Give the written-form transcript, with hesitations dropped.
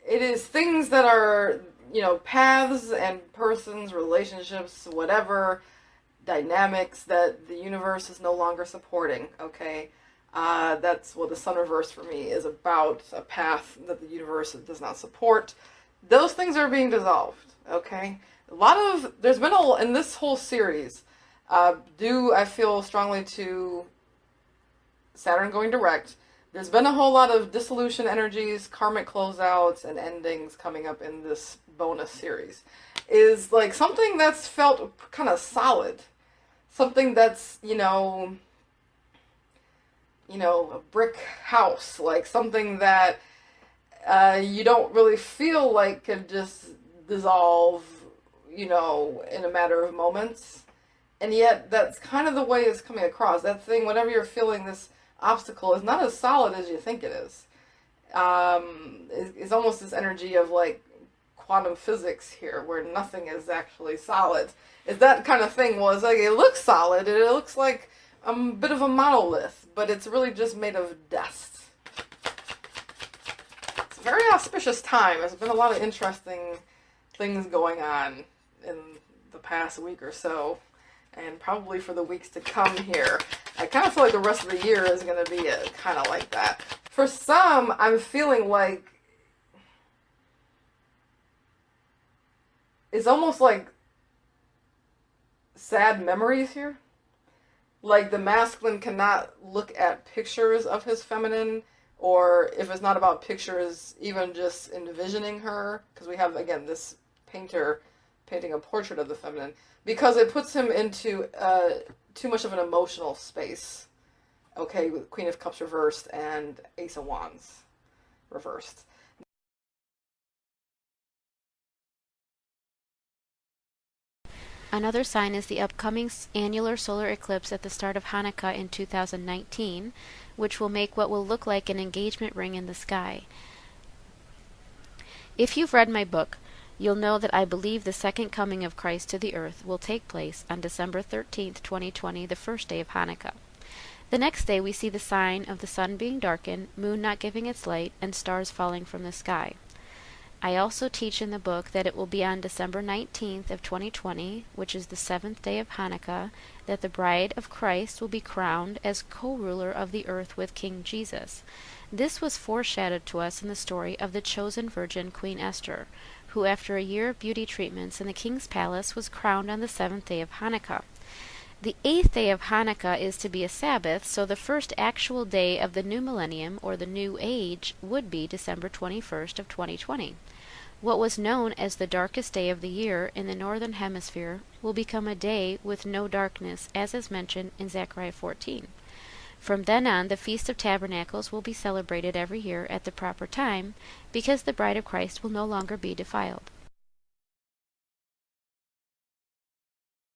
it is things that are, paths and persons, relationships, whatever, dynamics that the universe is no longer supporting, okay? That's what the sun reverse for me is about, a path that the universe does not support. Those things are being dissolved, okay? There's been in this whole series, I feel strongly to Saturn going direct. There's been a whole lot of dissolution energies, karmic closeouts, and endings coming up in this bonus series. Is like something that's felt kind of solid. Something that's, a brick house. Like something that you don't really feel like could just dissolve, in a matter of moments. And yet, that's kind of the way it's coming across. That thing, whenever you're feeling this obstacle, is not as solid as you think it is. It's almost this energy of like quantum physics here, where nothing is actually solid. Is that kind of thing was like it looks solid, it looks like a bit of a monolith, but it's really just made of dust. It's a very auspicious time. There's been a lot of interesting things going on in the past week or so, and probably for the weeks to come here. I kind of feel like the rest of the year is going to be kind of like that. For some, I'm feeling like it's almost like sad memories here. Like the masculine cannot look at pictures of his feminine, or if it's not about pictures, even just envisioning her, because we have, again, this painter painting a portrait of the feminine, because it puts him into too much of an emotional space. Okay, with Queen of Cups reversed and Ace of Wands reversed. Another sign is the upcoming annular solar eclipse at the start of Hanukkah in 2019, which will make what will look like an engagement ring in the sky. If you've read my book, you'll know that I believe the second coming of Christ to the earth will take place on December 13th, 2020, the first day of Hanukkah. The next day we see the sign of the sun being darkened, moon not giving its light, and stars falling from the sky. I also teach in the book that it will be on December 19th of 2020, which is the seventh day of Hanukkah, that the bride of Christ will be crowned as co-ruler of the earth with King Jesus. This was foreshadowed to us in the story of the chosen virgin Queen Esther, who after a year of beauty treatments in the king's palace was crowned on the seventh day of Hanukkah. The eighth day of Hanukkah is to be a Sabbath, so the first actual day of the new millennium, or the new age, would be December 21st of 2020. What was known as the darkest day of the year in the northern hemisphere will become a day with no darkness, as is mentioned in Zechariah 14. From then on, the Feast of Tabernacles will be celebrated every year at the proper time, because the bride of Christ will no longer be defiled.